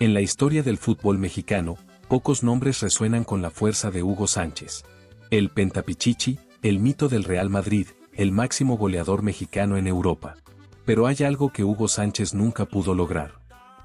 En la historia del fútbol mexicano, pocos nombres resuenan con la fuerza de Hugo Sánchez. El Pentapichichi, el mito del Real Madrid, el máximo goleador mexicano en Europa. Pero hay algo que Hugo Sánchez nunca pudo lograr.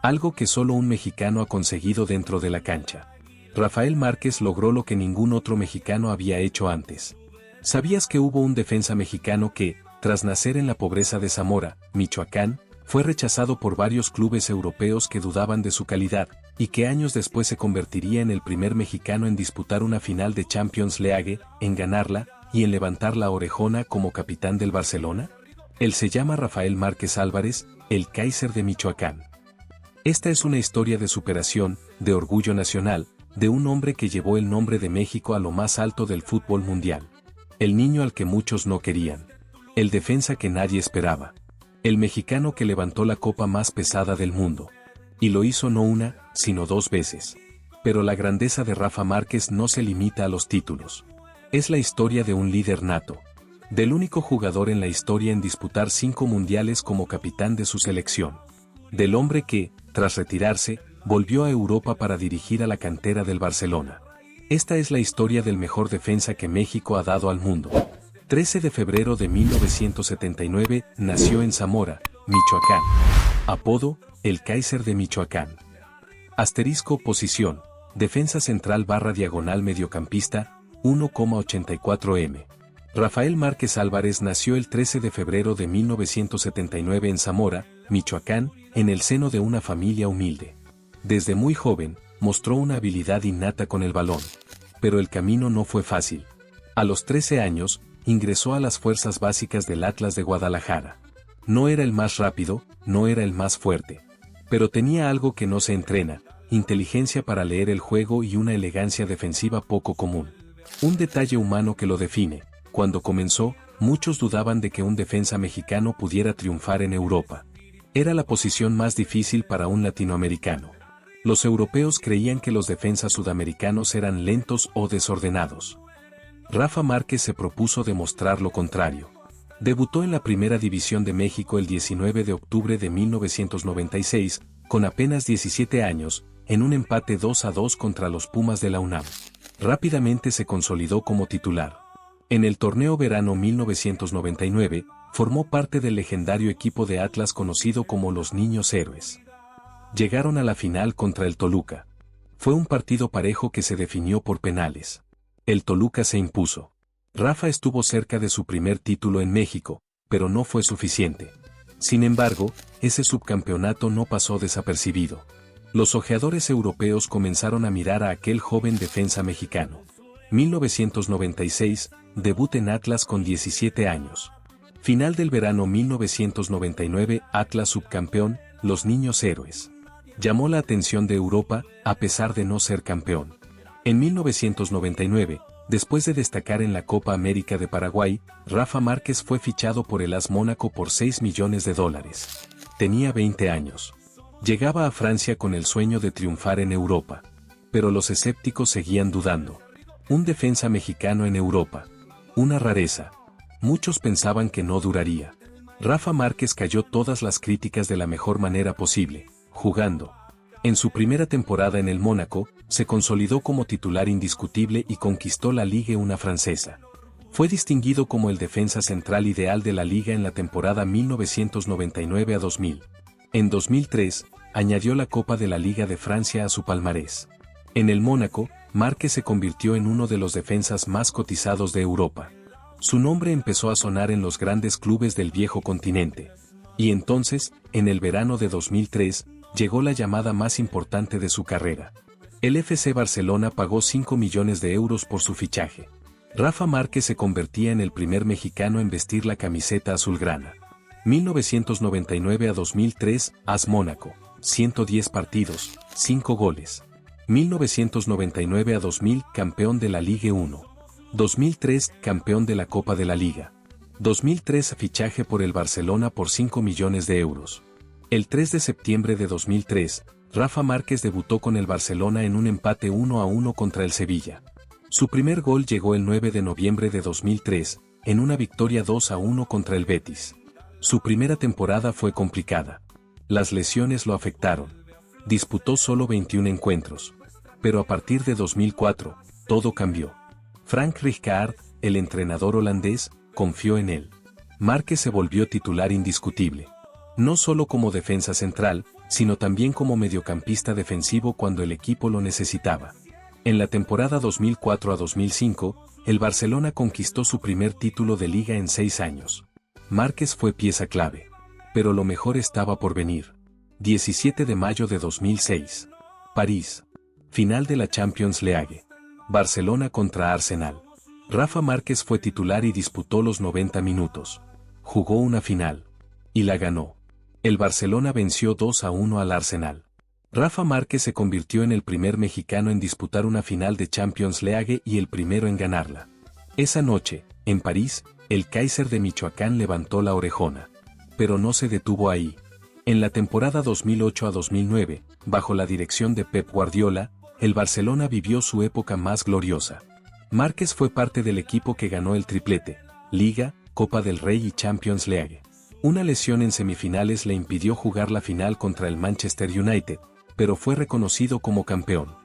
Algo que solo un mexicano ha conseguido dentro de la cancha. Rafael Márquez logró lo que ningún otro mexicano había hecho antes. ¿Sabías que hubo un defensa mexicano que, tras nacer en la pobreza de Zamora, Michoacán, fue rechazado por varios clubes europeos que dudaban de su calidad, y que años después se convertiría en el primer mexicano en disputar una final de Champions League, en ganarla, y en levantar la orejona como capitán del Barcelona? Él se llama Rafael Márquez Álvarez, el Kaiser de Michoacán. Esta es una historia de superación, de orgullo nacional, de un hombre que llevó el nombre de México a lo más alto del fútbol mundial. El niño al que muchos no querían. El defensa que nadie esperaba. El mexicano que levantó la copa más pesada del mundo. Y lo hizo no una, sino 2 veces. Pero la grandeza de Rafa Márquez no se limita a los títulos. Es la historia de un líder nato. Del único jugador en la historia en disputar 5 mundiales como capitán de su selección. Del hombre que, tras retirarse, volvió a Europa para dirigir a la cantera del Barcelona. Esta es la historia del mejor defensa que México ha dado al mundo. 13 de febrero de 1979, nació en Zamora, Michoacán. Apodo, el Kaiser de Michoacán. Asterisco posición, defensa central / diagonal mediocampista, 1,84 m. Rafael Márquez Álvarez nació el 13 de febrero de 1979 en Zamora, Michoacán, en el seno de una familia humilde. Desde muy joven, mostró una habilidad innata con el balón. Pero el camino no fue fácil. A los 13 años, ingresó a las fuerzas básicas del Atlas de Guadalajara. No era el más rápido, no era el más fuerte. Pero tenía algo que no se entrena, inteligencia para leer el juego y una elegancia defensiva poco común. Un detalle humano que lo define. Cuando comenzó, muchos dudaban de que un defensa mexicano pudiera triunfar en Europa. Era la posición más difícil para un latinoamericano. Los europeos creían que los defensas sudamericanos eran lentos o desordenados. Rafa Márquez se propuso demostrar lo contrario. Debutó en la Primera División de México el 19 de octubre de 1996, con apenas 17 años, en un empate 2-2 contra los Pumas de la UNAM. Rápidamente se consolidó como titular. En el torneo verano 1999, formó parte del legendario equipo de Atlas conocido como los Niños Héroes. Llegaron a la final contra el Toluca. Fue un partido parejo que se definió por penales. El Toluca se impuso. Rafa estuvo cerca de su primer título en México, pero no fue suficiente. Sin embargo, ese subcampeonato no pasó desapercibido. Los ojeadores europeos comenzaron a mirar a aquel joven defensa mexicano. 1996, debut en Atlas con 17 años. Final del verano 1999, Atlas subcampeón, los Niños Héroes. Llamó la atención de Europa, a pesar de no ser campeón. En 1999, después de destacar en la Copa América de Paraguay, Rafa Márquez fue fichado por el AS Mónaco por $6 millones. Tenía 20 años. Llegaba a Francia con el sueño de triunfar en Europa. Pero los escépticos seguían dudando. Un defensa mexicano en Europa. Una rareza. Muchos pensaban que no duraría. Rafa Márquez cayó todas las críticas de la mejor manera posible, jugando. En su primera temporada en el Mónaco, se consolidó como titular indiscutible y conquistó la Ligue 1 francesa. Fue distinguido como el defensa central ideal de la liga en la temporada 1999 a 2000. En 2003, añadió la Copa de la Liga de Francia a su palmarés. En el Mónaco, Márquez se convirtió en uno de los defensas más cotizados de Europa. Su nombre empezó a sonar en los grandes clubes del viejo continente. Y entonces, en el verano de 2003, llegó la llamada más importante de su carrera. El FC Barcelona pagó 5 millones de euros por su fichaje. Rafa Márquez se convertía en el primer mexicano en vestir la camiseta azulgrana. 1999 a 2003, AS Mónaco, 110 partidos, 5 goles. 1999 a 2000, campeón de la Ligue 1. 2003, campeón de la Copa de la Liga. 2003, fichaje por el Barcelona por 5 millones de euros. El 3 de septiembre de 2003, Rafa Márquez debutó con el Barcelona en un empate 1-1 contra el Sevilla. Su primer gol llegó el 9 de noviembre de 2003, en una victoria 2-1 contra el Betis. Su primera temporada fue complicada. Las lesiones lo afectaron. Disputó solo 21 encuentros. Pero a partir de 2004, todo cambió. Frank Rijkaard, el entrenador holandés, confió en él. Márquez se volvió titular indiscutible. No solo como defensa central, sino también como mediocampista defensivo cuando el equipo lo necesitaba. En la temporada 2004 a 2005, el Barcelona conquistó su primer título de liga en 6 años. Márquez fue pieza clave. Pero lo mejor estaba por venir. 17 de mayo de 2006. París. Final de la Champions League. Barcelona contra Arsenal. Rafa Márquez fue titular y disputó los 90 minutos. Jugó una final. Y la ganó. El Barcelona venció 2-1 al Arsenal. Rafa Márquez se convirtió en el primer mexicano en disputar una final de Champions League y el primero en ganarla. Esa noche, en París, el Kaiser de Michoacán levantó la orejona. Pero no se detuvo ahí. En la temporada 2008 a 2009, bajo la dirección de Pep Guardiola, el Barcelona vivió su época más gloriosa. Márquez fue parte del equipo que ganó el triplete, Liga, Copa del Rey y Champions League. Una lesión en semifinales le impidió jugar la final contra el Manchester United, pero fue reconocido como campeón.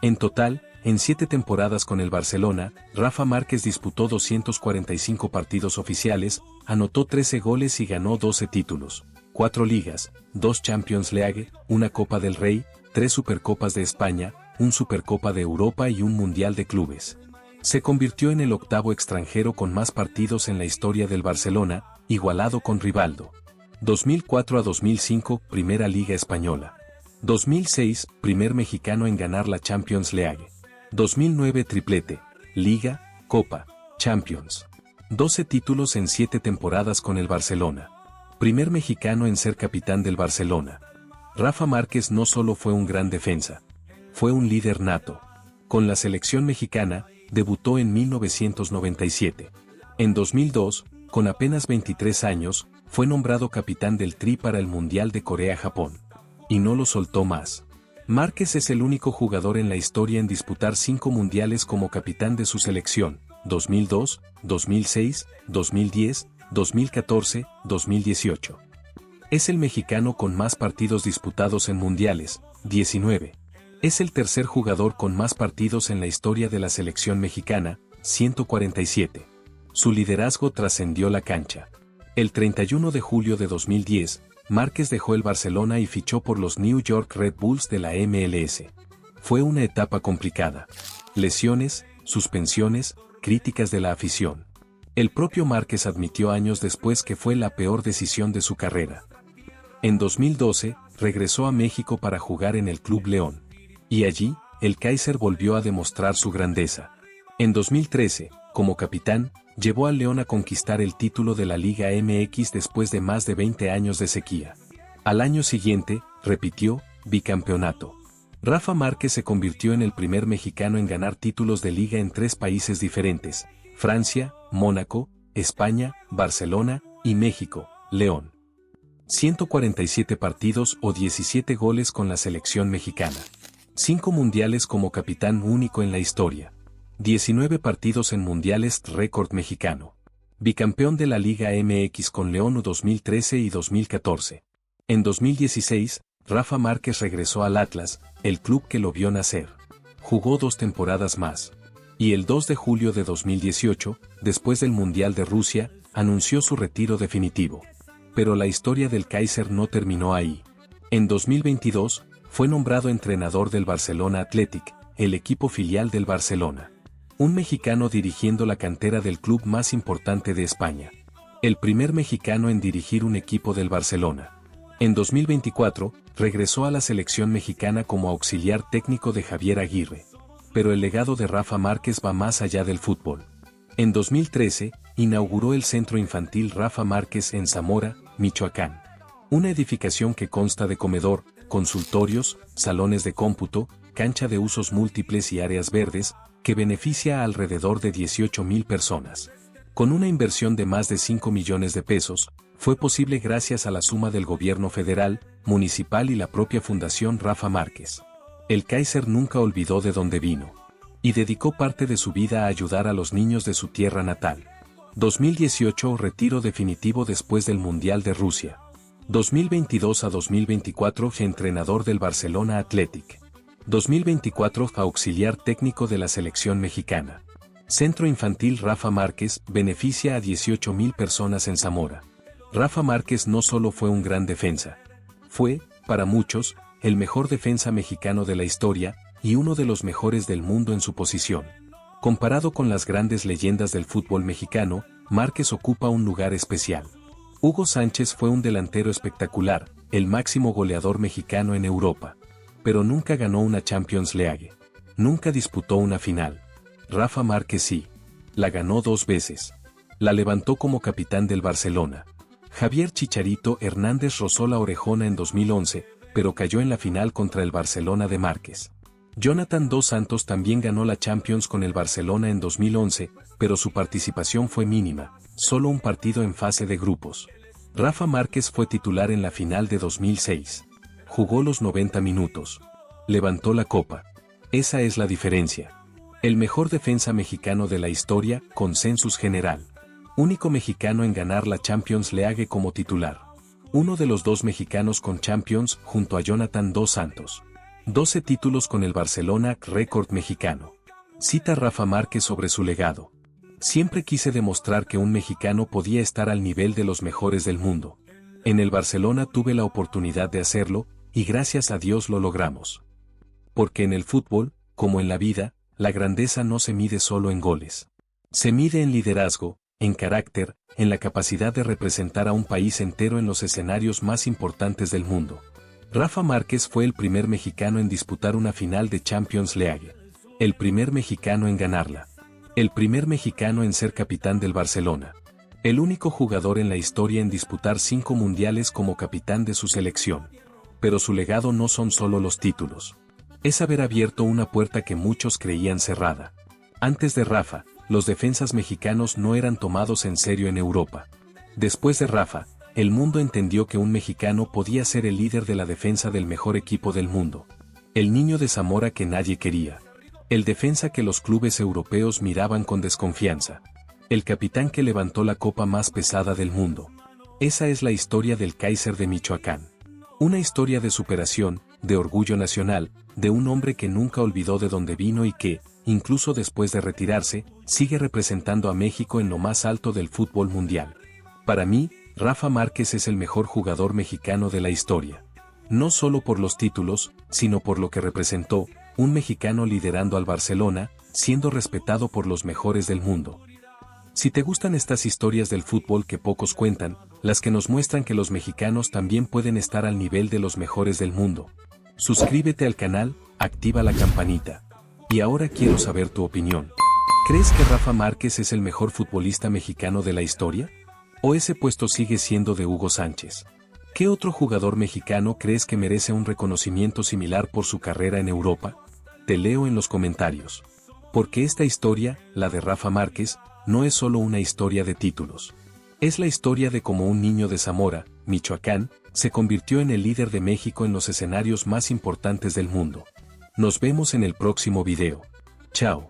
En total, en 7 temporadas con el Barcelona, Rafa Márquez disputó 245 partidos oficiales, anotó 13 goles y ganó 12 títulos, 4 ligas, 2 Champions League, una Copa del Rey, 3 Supercopas de España, un Supercopa de Europa y un Mundial de Clubes. Se convirtió en el octavo extranjero con más partidos en la historia del Barcelona, igualado con Rivaldo. 2004 a 2005, Primera Liga Española. 2006, primer mexicano en ganar la Champions League. 2009, triplete, Liga, Copa, Champions. 12 títulos en 7 temporadas con el Barcelona. Primer mexicano en ser capitán del Barcelona. Rafa Márquez no solo fue un gran defensa, fue un líder nato. Con la selección mexicana, debutó en 1997. En 2002, con apenas 23 años, fue nombrado capitán del Tri para el Mundial de Corea-Japón. Y no lo soltó más. Márquez es el único jugador en la historia en disputar 5 mundiales como capitán de su selección, 2002, 2006, 2010, 2014, 2018. Es el mexicano con más partidos disputados en mundiales, 19. Es el tercer jugador con más partidos en la historia de la selección mexicana, 147. Su liderazgo trascendió la cancha. El 31 de julio de 2010, Márquez dejó el Barcelona y fichó por los New York Red Bulls de la MLS. Fue una etapa complicada. Lesiones, suspensiones, críticas de la afición. El propio Márquez admitió años después que fue la peor decisión de su carrera. En 2012, regresó a México para jugar en el Club León. Y allí, el Kaiser volvió a demostrar su grandeza. En 2013, como capitán, llevó al León a conquistar el título de la Liga MX después de más de 20 años de sequía. Al año siguiente, repitió, bicampeonato. Rafa Márquez se convirtió en el primer mexicano en ganar títulos de liga en 3 países diferentes, Francia, Mónaco, España, Barcelona y México, León. 147 partidos o 17 goles con la selección mexicana. 5 mundiales como capitán único en la historia. 19 partidos en mundiales, récord mexicano. Bicampeón de la Liga MX con León 2013 y 2014. En 2016, Rafa Márquez regresó al Atlas, el club que lo vio nacer. Jugó 2 temporadas más. Y el 2 de julio de 2018, después del Mundial de Rusia, anunció su retiro definitivo. Pero la historia del Kaiser no terminó ahí. En 2022, fue nombrado entrenador del Barcelona Athletic, el equipo filial del Barcelona. Un mexicano dirigiendo la cantera del club más importante de España. El primer mexicano en dirigir un equipo del Barcelona. En 2024, regresó a la selección mexicana como auxiliar técnico de Javier Aguirre. Pero el legado de Rafa Márquez va más allá del fútbol. En 2013, inauguró el Centro Infantil Rafa Márquez en Zamora, Michoacán. Una edificación que consta de comedor, consultorios, salones de cómputo, cancha de usos múltiples y áreas verdes, que beneficia a alrededor de 18,000 personas. Con una inversión de más de 5 millones de pesos, fue posible gracias a la suma del gobierno federal, municipal y la propia Fundación Rafa Márquez. El Kaiser nunca olvidó de dónde vino. Y dedicó parte de su vida a ayudar a los niños de su tierra natal. 2018, retiro definitivo después del Mundial de Rusia. 2022 a 2024 fue entrenador del Barcelona Athletic. 2024 fue auxiliar técnico de la selección mexicana. Centro Infantil Rafa Márquez beneficia a 18,000 personas en Zamora. Rafa Márquez no solo fue un gran defensa. Fue, para muchos, el mejor defensa mexicano de la historia y uno de los mejores del mundo en su posición. Comparado con las grandes leyendas del fútbol mexicano, Márquez ocupa un lugar especial. Hugo Sánchez fue un delantero espectacular, el máximo goleador mexicano en Europa. Pero nunca ganó una Champions League. Nunca disputó una final. Rafa Márquez sí. La ganó 2 veces. La levantó como capitán del Barcelona. Javier Chicharito Hernández rozó la orejona en 2011, pero cayó en la final contra el Barcelona de Márquez. Jonathan Dos Santos también ganó la Champions con el Barcelona en 2011, pero su participación fue mínima, solo un partido en fase de grupos. Rafa Márquez fue titular en la final de 2006. Jugó los 90 minutos. Levantó la copa. Esa es la diferencia. El mejor defensa mexicano de la historia, consensus general. Único mexicano en ganar la Champions League como titular. Uno de los 2 mexicanos con Champions junto a Jonathan Dos Santos. 12 títulos con el Barcelona, récord mexicano. Cita Rafa Márquez sobre su legado. Siempre quise demostrar que un mexicano podía estar al nivel de los mejores del mundo. En el Barcelona tuve la oportunidad de hacerlo, y gracias a Dios lo logramos. Porque en el fútbol, como en la vida, la grandeza no se mide solo en goles. Se mide en liderazgo, en carácter, en la capacidad de representar a un país entero en los escenarios más importantes del mundo. Rafa Márquez fue el primer mexicano en disputar una final de Champions League. El primer mexicano en ganarla. El primer mexicano en ser capitán del Barcelona. El único jugador en la historia en disputar 5 mundiales como capitán de su selección. Pero su legado no son solo los títulos. Es haber abierto una puerta que muchos creían cerrada. Antes de Rafa, los defensas mexicanos no eran tomados en serio en Europa. Después de Rafa, el mundo entendió que un mexicano podía ser el líder de la defensa del mejor equipo del mundo. El niño de Zamora que nadie quería. El defensa que los clubes europeos miraban con desconfianza. El capitán que levantó la copa más pesada del mundo. Esa es la historia del Kaiser de Michoacán. Una historia de superación, de orgullo nacional, de un hombre que nunca olvidó de dónde vino y que, incluso después de retirarse, sigue representando a México en lo más alto del fútbol mundial. Para mí, Rafa Márquez es el mejor jugador mexicano de la historia. No solo por los títulos, sino por lo que representó, un mexicano liderando al Barcelona, siendo respetado por los mejores del mundo. Si te gustan estas historias del fútbol que pocos cuentan, las que nos muestran que los mexicanos también pueden estar al nivel de los mejores del mundo, suscríbete al canal, activa la campanita. Y ahora quiero saber tu opinión. ¿Crees que Rafa Márquez es el mejor futbolista mexicano de la historia? ¿O ese puesto sigue siendo de Hugo Sánchez? ¿Qué otro jugador mexicano crees que merece un reconocimiento similar por su carrera en Europa? Te leo en los comentarios. Porque esta historia, la de Rafa Márquez, no es solo una historia de títulos. Es la historia de cómo un niño de Zamora, Michoacán, se convirtió en el líder de México en los escenarios más importantes del mundo. Nos vemos en el próximo video. Chao.